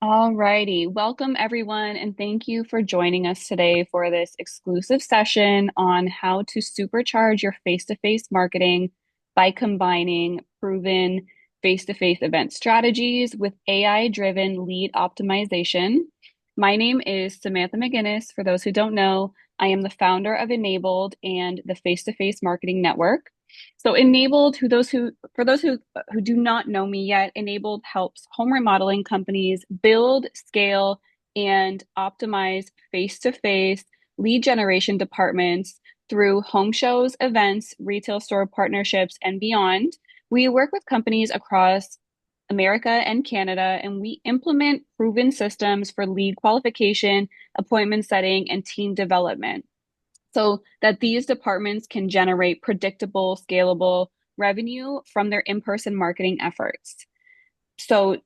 Alrighty, welcome everyone, and thank you for joining us today for this exclusive session on how to supercharge your face-to-face marketing by combining proven face-to-face event strategies with AI-driven lead optimization. My name is Samantha McGuinness. For those who don't know, I am the founder of Enabled and the Face-to-Face Marketing Network. So Enabled, for those who do not know me yet, Enabled helps home remodeling companies build, scale, and optimize face-to-face lead generation departments through home shows, events, retail store partnerships, and beyond. We work with companies across America and Canada, and we implement proven systems for lead qualification, appointment setting, and team development so that these departments can generate predictable, scalable revenue from their in-person marketing efforts. So,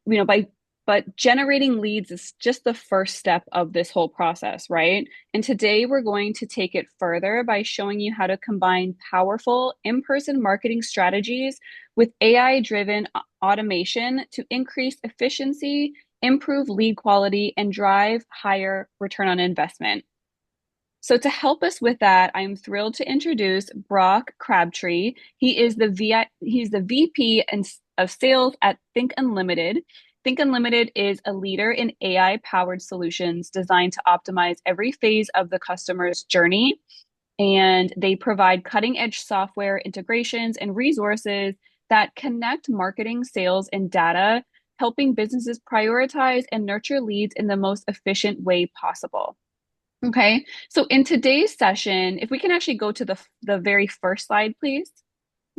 but generating leads is just the first step of this whole process, right? And today we're going to take it further by showing you how to combine powerful in-person marketing strategies with AI-driven automation to increase efficiency, improve lead quality, and drive higher return on investment. So to help us with that, I'm thrilled to introduce Brock Crabtree. He's the VP of Sales at Think Unlimited. Think Unlimited is a leader in AI-powered solutions designed to optimize every phase of the customer's journey. And they provide cutting-edge software integrations and resources that connect marketing, sales, and data, helping businesses prioritize and nurture leads in the most efficient way possible. Okay, so in today's session, if we can actually go to the very first slide, please.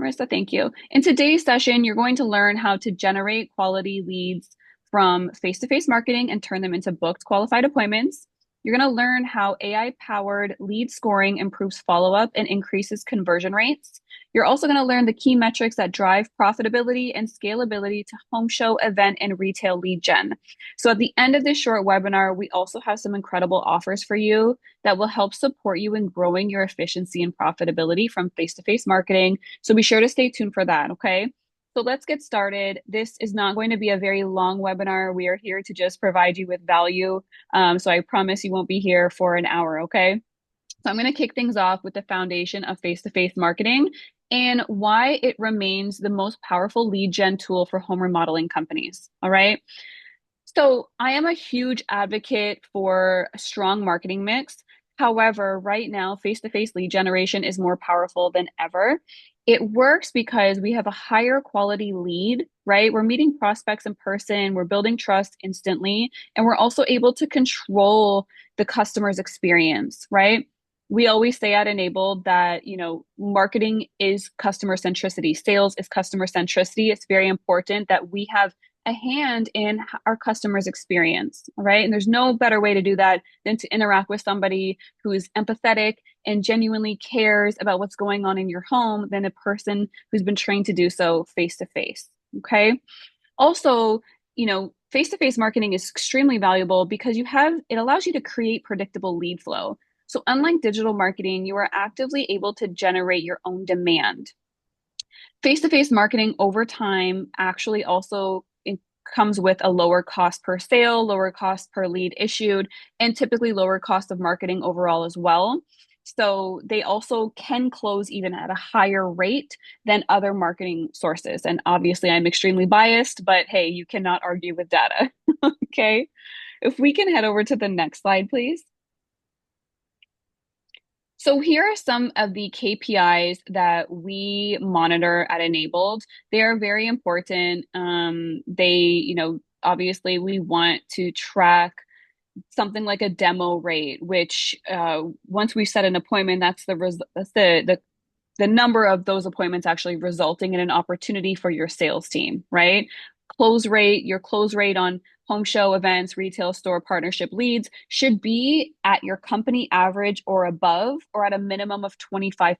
Marissa, thank you. In today's session, you're going to learn how to generate quality leads from face-to-face marketing and turn them into booked qualified appointments. You're going to learn how AI-powered lead scoring improves follow-up and increases conversion rates. You're also going to learn the key metrics that drive profitability and scalability to home show, event, and retail lead gen. So at the end of this short webinar, we also have some incredible offers for you that will help support you in growing your efficiency and profitability from face-to-face marketing. So be sure to stay tuned for that, okay? So let's get started. This is not going to be a very long webinar. We are here to just provide you with value. So I promise you won't be here for an hour, okay? So I'm going to kick things off with the foundation of face-to-face marketing and why it remains the most powerful lead gen tool for home remodeling companies, all right? So I am a huge advocate for a strong marketing mix. However, right now, face-to-face lead generation is more powerful than ever. It works because we have a higher quality lead, right? We're meeting prospects in person, we're building trust instantly, and we're also able to control the customer's experience, right? We always say at Enabled that, marketing is customer centricity, sales is customer centricity. It's very important that we have a hand in our customers' experience, right? And there's no better way to do that than to interact with somebody who is empathetic and genuinely cares about what's going on in your home than a person who's been trained to do so face to face, okay? Also, face-to-face marketing is extremely valuable because it allows you to create predictable lead flow. So unlike digital marketing, you are actively able to generate your own demand. Face-to-face marketing over time actually also comes with a lower cost per sale, lower cost per lead issued, and typically lower cost of marketing overall as well. So they also can close even at a higher rate than other marketing sources. And obviously, I'm extremely biased, but hey, you cannot argue with data. Okay. If we can head over to the next slide, please. So here are some of the KPIs that we monitor at Enabled. They are very important. Obviously we want to track something like a demo rate, which once we set an appointment, that's the number of those appointments actually resulting in an opportunity for your sales team, right? Your close rate on home show events, retail store partnership leads should be at your company average or above, or at a minimum of 25%.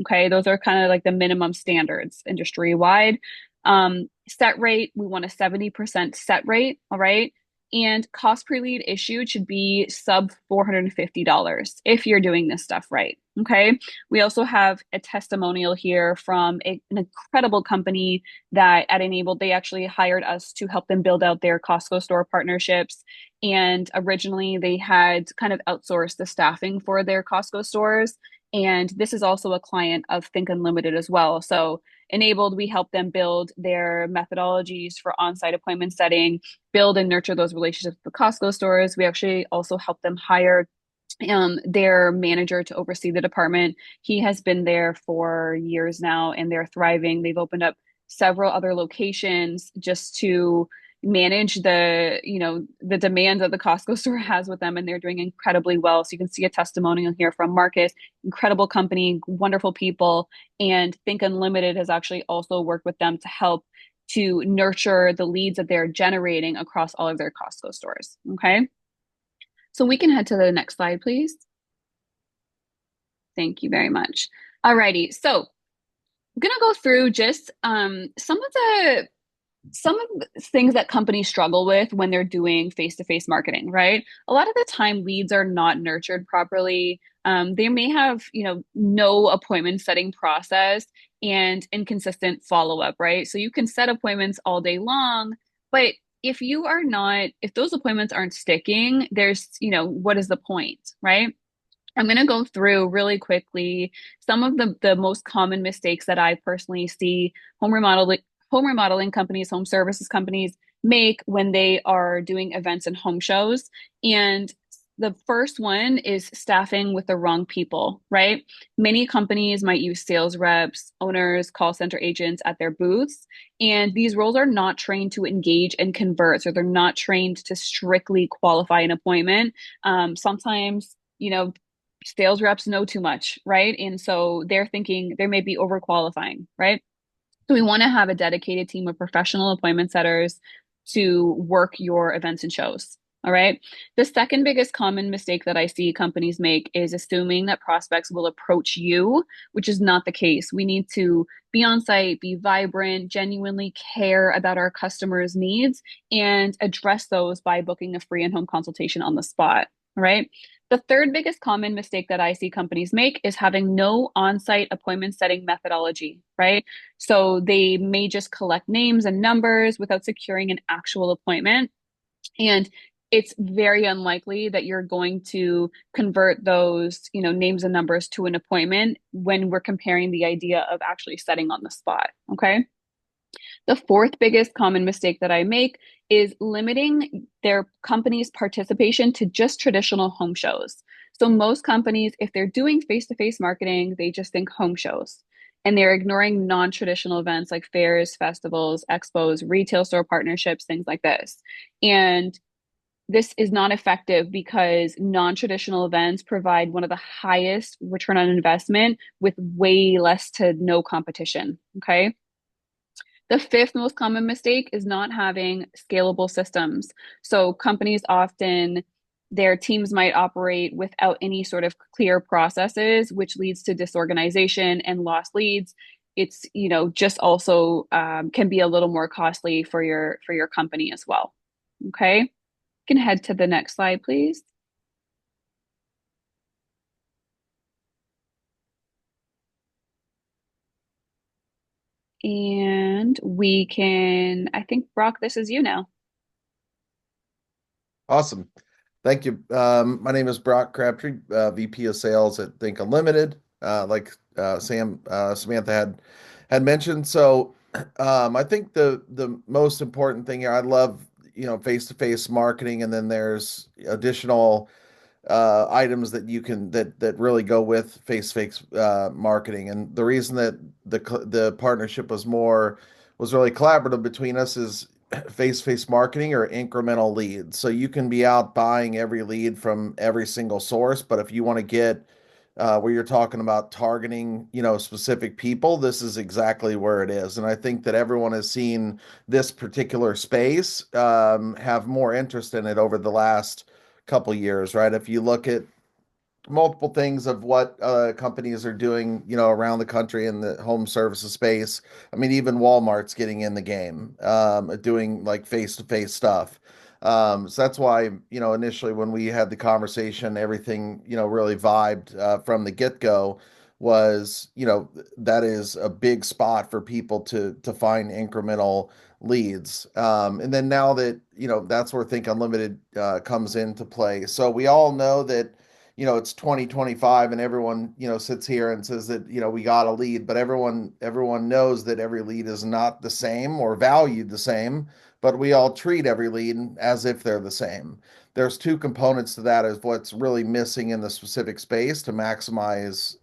Okay, those are kind of like the minimum standards industry wide. Set rate, we want a 70% set rate. All right. And cost per lead issued should be sub $450 if you're doing this stuff right. Okay. We also have a testimonial here from an incredible company that at Enabled, they actually hired us to help them build out their Costco store partnerships. And originally, they had kind of outsourced the staffing for their Costco stores. And this is also a client of Think Unlimited as well. So, Enabled, we help them build their methodologies for on site appointment setting, build and nurture those relationships with the Costco stores. We actually also help them hire their manager to oversee the department. He has been there for years now and they're thriving. They've opened up several other locations just to manage the demand that the Costco store has with them, and they're doing incredibly well. So you can see a testimonial here from Marcus. Incredible company, wonderful people. And Think Unlimited has actually also worked with them to help to nurture the leads that they're generating across all of their Costco stores. Okay. So we can head to the next slide, please. Thank you very much. Alrighty. So I'm going to go through just some of the things that companies struggle with when they're doing face-to-face marketing, right? A lot of the time leads are not nurtured properly. They may have, no appointment setting process and inconsistent follow-up, right? So you can set appointments all day long, but if those appointments aren't sticking, what is the point, right? I'm going to go through really quickly some of the most common mistakes that I personally see home remodeling companies, home services companies make when they are doing events and home shows. And the first one is staffing with the wrong people, right? Many companies might use sales reps, owners, call center agents at their booths, and these roles are not trained to engage and convert. So they're not trained to strictly qualify an appointment. Sometimes, sales reps know too much, right? And so they're thinking they may be overqualifying, right? So we want to have a dedicated team of professional appointment setters to work your events and shows. All right. The second biggest common mistake that I see companies make is assuming that prospects will approach you, which is not the case. We need to be on site, be vibrant, genuinely care about our customers' needs, and address those by booking a free and home consultation on the spot. All right. The third biggest common mistake that I see companies make is having no on site appointment setting methodology, right? So they may just collect names and numbers without securing an actual appointment. And it's very unlikely that you're going to convert those, names and numbers to an appointment when we're comparing the idea of actually setting on the spot. Okay. The fourth biggest common mistake that I make is limiting their company's participation to just traditional home shows. So most companies, if they're doing face-to-face marketing, they just think home shows. And they're ignoring non-traditional events like fairs, festivals, expos, retail store partnerships, things like this. And this is not effective because non-traditional events provide one of the highest return on investment with way less to no competition. Okay. The fifth most common mistake is not having scalable systems. So companies often, their teams might operate without any sort of clear processes, which leads to disorganization and lost leads. It's, just also can be a little more costly for your company as well. Okay, you can head to the next slide, please. And I think, Brock, this is you now. Awesome. Thank you. My name is Brock Crabtree, VP of Sales at Think Unlimited, like Samantha had mentioned. So I think the most important thing here, I love, face-to-face marketing, and then there's additional items that you can that really go with face-to-face marketing. And the reason that the partnership was really collaborative between us is face-to-face marketing or incremental leads. So you can be out buying every lead from every single source, but if you want to get where you're talking about targeting, specific people, this is exactly where it is. And I think that everyone has seen this particular space have more interest in it over the last couple years, right? If you look at multiple things of what companies are doing, around the country in the home services space. I mean, even Walmart's getting in the game, doing like face-to-face stuff. So that's why, initially when we had the conversation, everything, really vibed from the get-go was, that is a big spot for people to find incremental leads. And then now that, that's where Think Unlimited comes into play. So we all know that, it's 2025 and everyone, sits here and says that, we got a lead, but everyone knows that every lead is not the same or valued the same, but we all treat every lead as if they're the same. There's two components to that is what's really missing in the specific space to maximize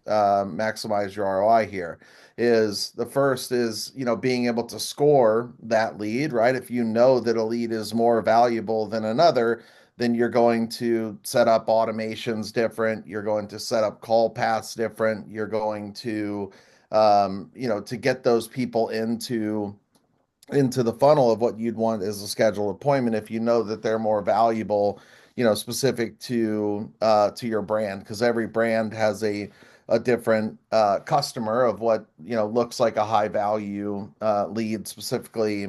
your ROI here is the first is, being able to score that lead, right? If you know that a lead is more valuable than another, then you're going to set up automations different. You're going to set up call paths different. You're going to get those people into the funnel of what you'd want as a scheduled appointment if you know that they're more valuable, specific to your brand, because every brand has a different customer of what looks like a high value lead specifically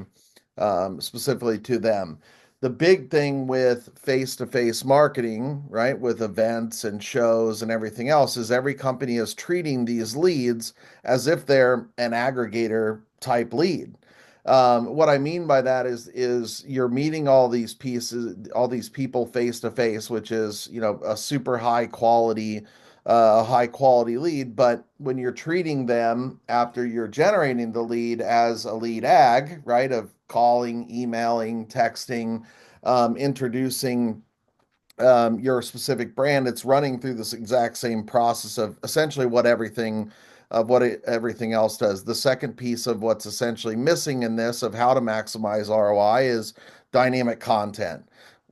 to them. The big thing with face-to-face marketing, right, with events and shows and everything else, is every company is treating these leads as if they're an aggregator type lead. What I mean by that is you're meeting all these people face to face, which is a super high quality lead. But when you're treating them after you're generating the lead as a lead ag, right, of calling, emailing, texting, introducing your specific brand, it's running through this exact same process of essentially everything else does. The second piece of what's essentially missing in this of how to maximize ROI is dynamic content.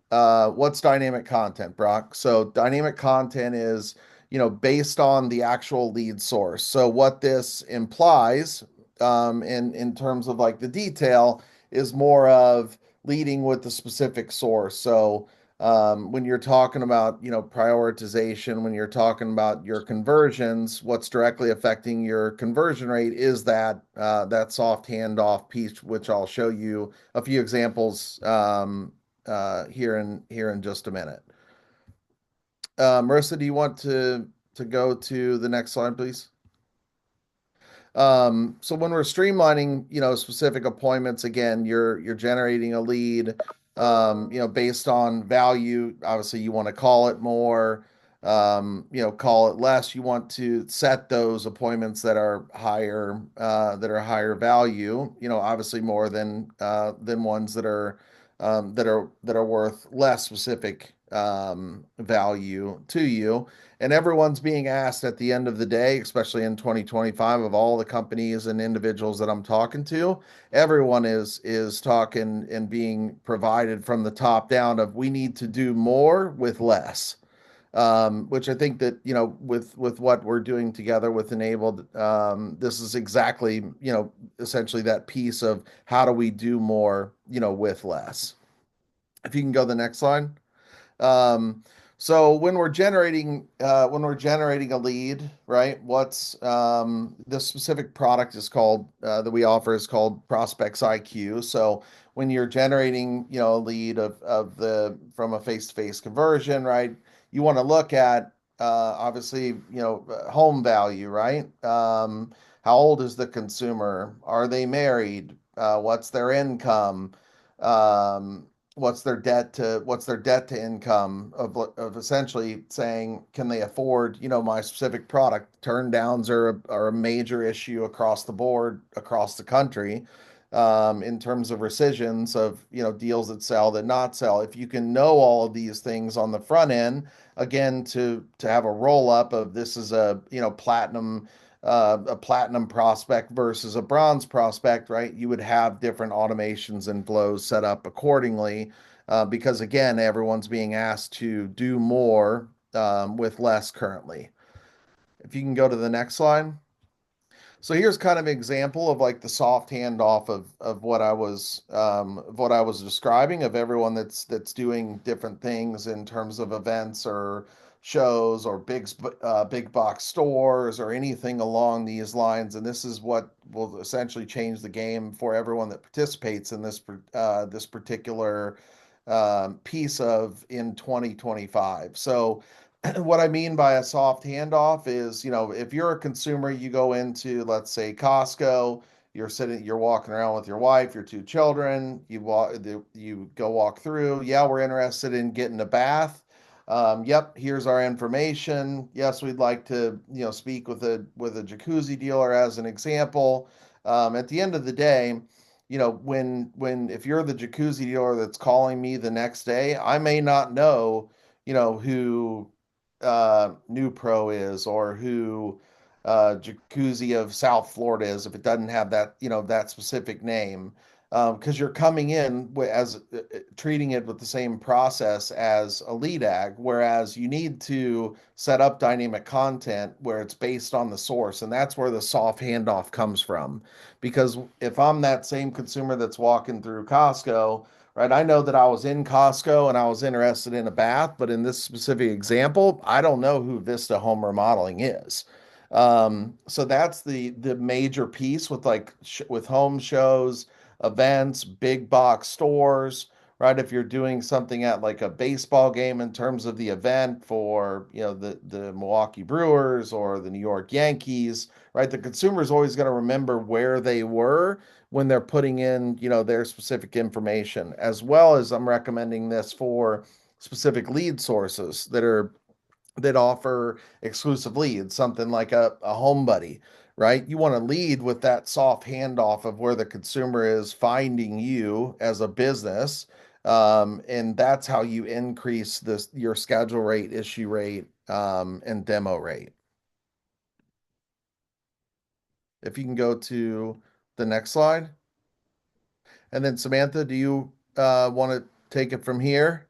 What's dynamic content, Brock? So dynamic content is, based on the actual lead source. So what this implies, in terms of like the detail, is more of leading with the specific source. So when you're talking about, prioritization, when you're talking about your conversions, what's directly affecting your conversion rate is that soft handoff piece, which I'll show you a few examples here in just a minute. Marissa, do you want to go to the next slide, please? So when we're streamlining, specific appointments, again, you're generating a lead, based on value. Obviously, you want to call it more, call it less. You want to set those appointments that are higher value, obviously more than ones that are worth less specific value to you. And everyone's being asked at the end of the day, especially in 2025, of all the companies and individuals that I'm talking to, everyone is talking and being provided from the top down of we need to do more with less. Which I think that, with what we're doing together with Enabled, this is exactly, essentially that piece of how do we do more, with less. If you can go to the next slide. Um, so when we're generating a lead, right? What's the specific product is called that we offer is called Prospects IQ. So when you're generating, a lead of the from a face-to-face conversion, right? You want to look at obviously, home value, right? How old is the consumer? Are they married? What's their income? Um, what's their debt to income of essentially saying can they afford my specific product. Turn downs are a major issue across the board across the country, in terms of rescissions of deals that sell that not sell. If you can know all of these things on the front end, again, to have a roll up of this is a platinum prospect versus a bronze prospect, right? You would have different automations and flows set up accordingly, because again, everyone's being asked to do more with less currently. If you can go to the next slide. So here's kind of an example of like the soft handoff of what I was describing of everyone that's doing different things in terms of events or shows or big box stores or anything along these lines. And this is what will essentially change the game for everyone that participates in this particular piece of in 2025. So what I mean by a soft handoff is, if you're a consumer, you go into, let's say, Costco, you're walking around with your wife, your two children, you go walk through. Yeah, we're interested in getting a bath. Yep, here's our information. Yes, we'd like to, speak with a jacuzzi dealer as an example. At the end of the day, when if you're the jacuzzi dealer that's calling me the next day, I may not know, who New Pro is, or who Jacuzzi of South Florida is, if it doesn't have that, that specific name. Because you're coming in as treating it with the same process as a lead ag, whereas you need to set up dynamic content where it's based on the source, and that's where the soft handoff comes from. Because if I'm that same consumer that's walking through Costco, right, I know that I was in Costco and I was interested in a bath, but in this specific example, I don't know who Vista Home Remodeling is. So that's the major piece with with home shows, events, big box stores, right? If you're doing something at like a baseball game in terms of the event for, the Milwaukee Brewers or the New York Yankees, right? The consumer is always going to remember where they were when they're putting in, their specific information, as well as I'm recommending this for specific lead sources that offer exclusive leads, something like a home buddy, right? You want to lead with that soft handoff of where the consumer is finding you as a business. And that's how you increase your schedule rate, issue rate, and demo rate. If you can go to the next slide. And then Samantha, do you want to take it from here?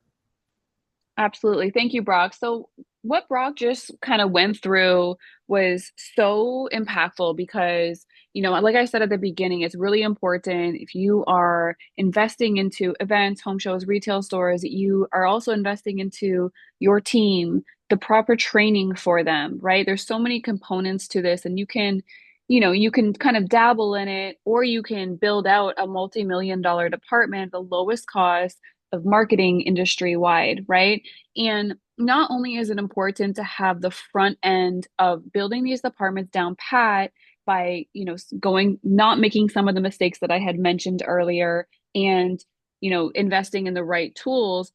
Absolutely. Thank you, Brock. So, what Brock just kind of went through was so impactful because, like I said at the beginning, it's really important if you are investing into events, home shows, retail stores, you are also investing into your team, the proper training for them, right? There's so many components to this, and you can kind of dabble in it, or you can build out a multi-million dollar department, the lowest cost of marketing industry wide, right? And not only is it important to have the front end of building these departments down pat by, not making some of the mistakes that I had mentioned earlier and, investing in the right tools.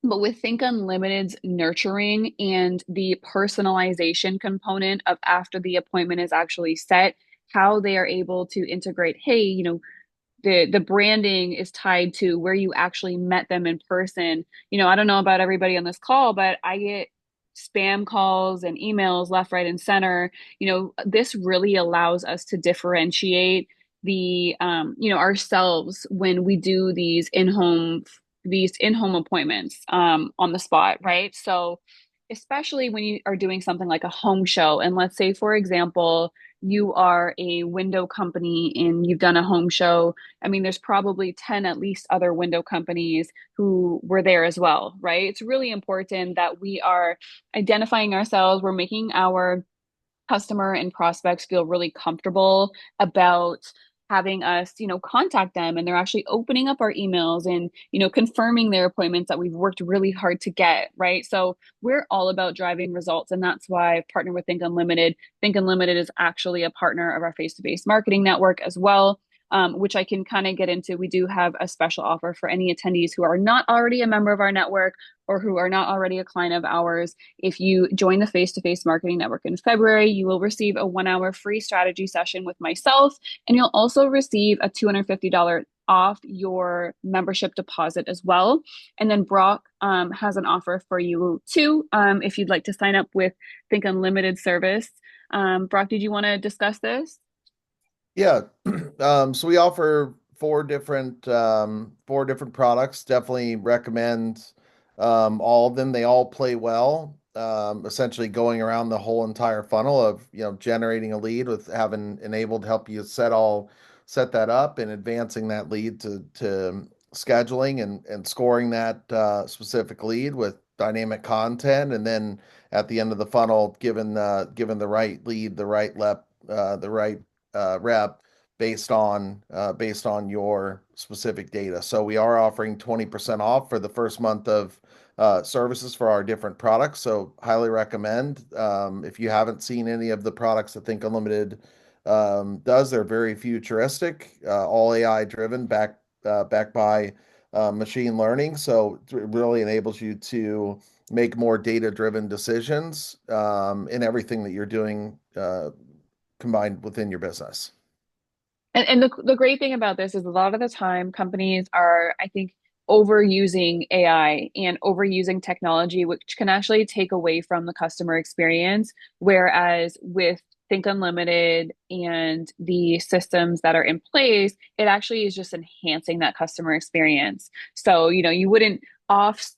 But with Think Unlimited's nurturing and the personalization component of after the appointment is actually set, how they are able to integrate, hey, the branding is tied to where you actually met them in person. I don't know about everybody on this call, but I get spam calls and emails left, right, and center. This really allows us to differentiate ourselves when we do these in-home appointments on the spot, right? So especially when you are doing something like a home show, and let's say, for example, you are a window company and you've done a home show. I mean, there's probably 10 at least other window companies who were there as well, right? It's really important that we are identifying ourselves, we're making our customer and prospects feel really comfortable about having us, contact them, and they're actually opening up our emails and, confirming their appointments that we've worked really hard to get, right? So we're all about driving results, and that's why I've partnered with Think Unlimited. Think Unlimited is actually a partner of our face-to-face marketing network as well. Which I can kind of get into. We do have a special offer for any attendees who are not already a member of our network or who are not already a client of ours. If you join the Face to Face Marketing Network in February, you will receive a 1 hour free strategy session with myself, and you'll also receive a $250 off your membership deposit as well. And then Brock has an offer for you too, if you'd like to sign up with Think Unlimited service. Brock, did you want to discuss this? Yeah. So we offer four different products. Definitely recommend all of them. They all play well. Essentially going around the whole entire funnel of, generating a lead with having enabled to help you set that up and advancing that lead to scheduling and scoring that specific lead with dynamic content, and then at the end of the funnel, given the right lead, the right rep, based on your specific data. So we are offering 20% off for the first month of services for our different products. So highly recommend. If you haven't seen any of the products that Think Unlimited does, they're very futuristic, all AI driven, backed by machine learning. So it really enables you to make more data-driven decisions in everything that you're doing combined within your business. And the great thing about this is a lot of the time companies are, I think, overusing AI and overusing technology, which can actually take away from the customer experience. Whereas with Think Unlimited and the systems that are in place, it actually is just enhancing that customer experience. So, you wouldn't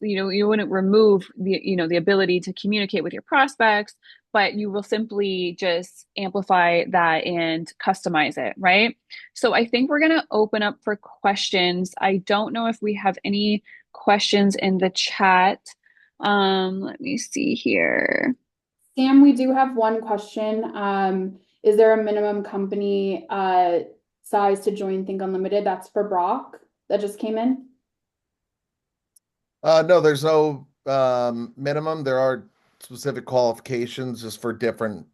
you wouldn't remove the ability to communicate with your prospects, but you will simply just amplify that and customize it, right? So I think we're going to open up for questions. I don't know if we have any questions in the chat. Let me see here. Sam, we do have one question. Is there a minimum company size to join Think Unlimited? That's for Brock that just came in. No, there's no minimum. There are specific qualifications just for different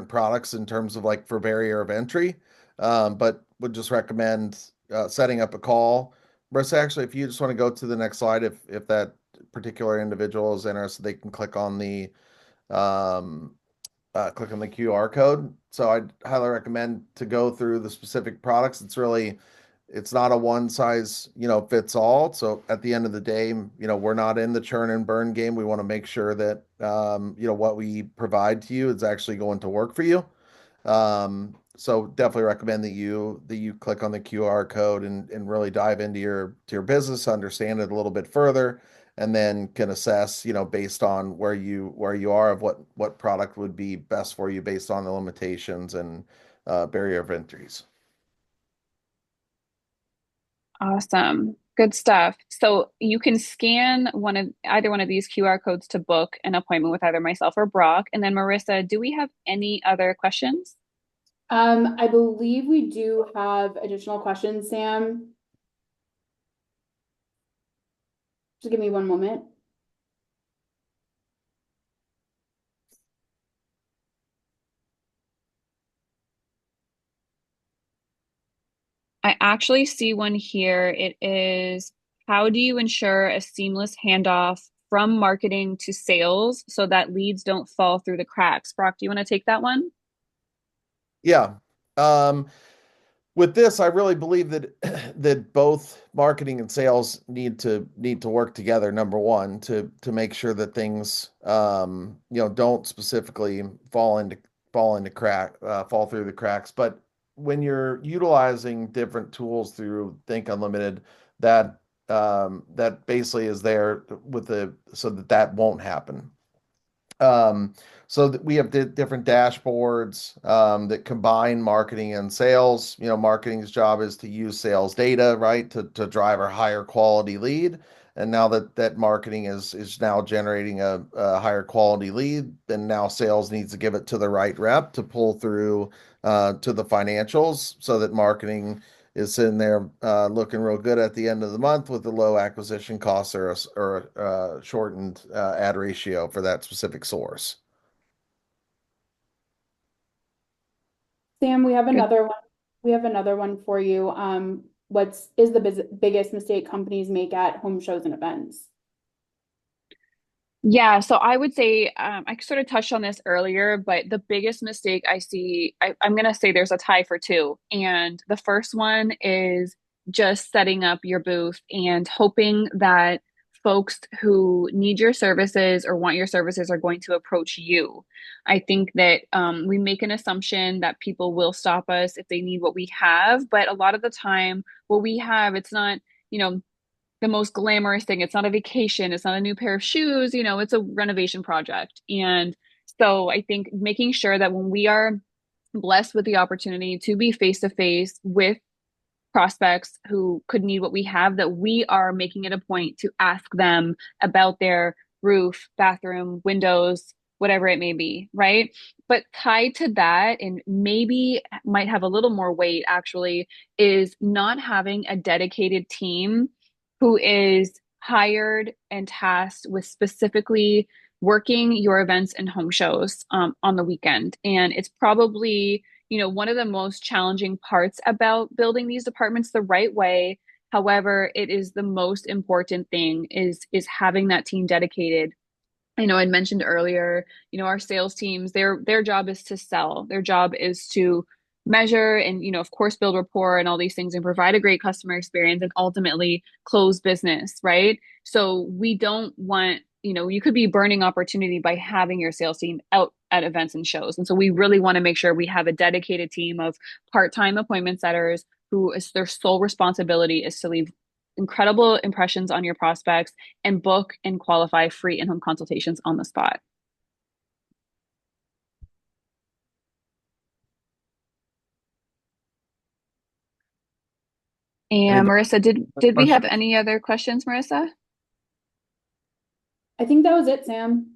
products in terms of like for barrier of entry. But would just recommend setting up a call. Marissa, actually, if you just want to go to the next slide, if that particular individual is interested, they can um, click on the QR code. So I'd highly recommend to go through the specific products. It's not a one size, fits all. So at the end of the day, we're not in the churn and burn game. We want to make sure that, what we provide to you is actually going to work for you. So definitely recommend that you click on the QR code and really dive into your business, understand it a little bit further, and then can assess, based on where you are of what product would be best for you based on the limitations and barrier of entries. Awesome. Good stuff. So you can scan either one of these QR codes to book an appointment with either myself or Brock. And then Marissa, do we have any other questions? I believe we do have additional questions, Sam. Just give me one moment. I actually see one here. It is, how do you ensure a seamless handoff from marketing to sales so that leads don't fall through the cracks? Brock, do you want to take that one? Yeah. Um, with this, I really believe that that both marketing and sales need to work together. Number one, to make sure that things don't specifically fall through the cracks. But when you're utilizing different tools through Think Unlimited, that basically is there with the so that that won't happen. Um, so that we have different dashboards that combine marketing and sales. Marketing's job is to use sales data, right, to drive a higher quality lead. And now that marketing is now generating a higher quality lead, then now sales needs to give it to the right rep to pull through to the financials so that marketing is sitting there looking real good at the end of the month with the low acquisition costs or a shortened ad ratio for that specific source. Sam, we have Good. another one. We have another one for you. What's is the biggest mistake companies make at home shows and events? Yeah, so I would say I sort of touched on this earlier, but the biggest mistake I see, I'm going to say there's a tie for two. And the first one is just setting up your booth and hoping that folks who need your services or want your services are going to approach you. I think that we make an assumption that people will stop us if they need what we have, but a lot of the time, what we have, it's not, you know, the most glamorous thing. It's not a vacation. It's not a new pair of shoes. It's a renovation project. And so I think making sure that when we are blessed with the opportunity to be face to face with prospects who could need what we have, that we are making it a point to ask them about their roof, bathroom, windows, whatever it may be, right? But tied to that, and maybe might have a little more weight actually, is not having a dedicated team who is hired and tasked with specifically working your events and home shows on the weekend. And it's probably, one of the most challenging parts about building these departments the right way. However, it is the most important thing is having that team dedicated. I know I'd mentioned earlier, our sales teams, their job is to sell. Their job is to measure and, of course, build rapport and all these things and provide a great customer experience and ultimately close business, right? So we don't want, you could be burning opportunity by having your sales team out at events and shows. And so we really want to make sure we have a dedicated team of part-time appointment setters who is their sole responsibility is to leave incredible impressions on your prospects and book and qualify free in-home consultations on the spot. Any And Marissa, did we have questions? any other questions, Marissa? I think that was it, Sam.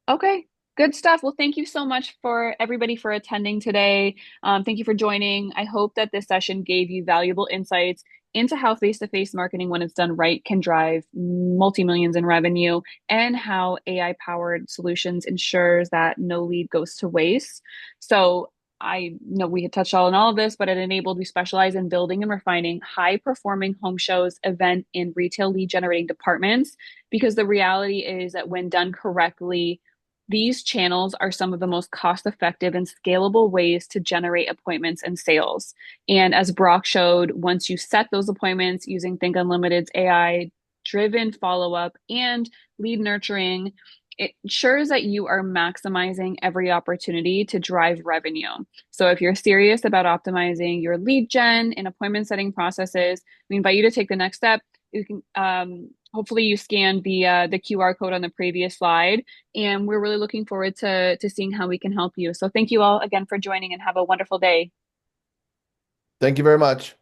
Okay, good stuff. Well, thank you so much for everybody for attending today. Thank you for joining. I hope that this session gave you valuable insights into how face-to-face marketing, when it's done right, can drive multi-millions in revenue and how AI-powered solutions ensures that no lead goes to waste. So I know we had touched on all of this, but at Enabled, we specialize in building and refining high-performing home shows, event, and retail lead generating departments because the reality is that when done correctly, these channels are some of the most cost effective and scalable ways to generate appointments and sales. And as Brock showed, once you set those appointments using Think Unlimited's AI driven follow up and lead nurturing, it ensures that you are maximizing every opportunity to drive revenue. So if you're serious about optimizing your lead gen and appointment setting processes, we invite you to take the next step. You can hopefully you scanned the QR code on the previous slide, and we're really looking forward to seeing how we can help you. So thank you all again for joining, and have a wonderful day. Thank you very much.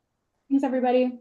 Thanks, everybody.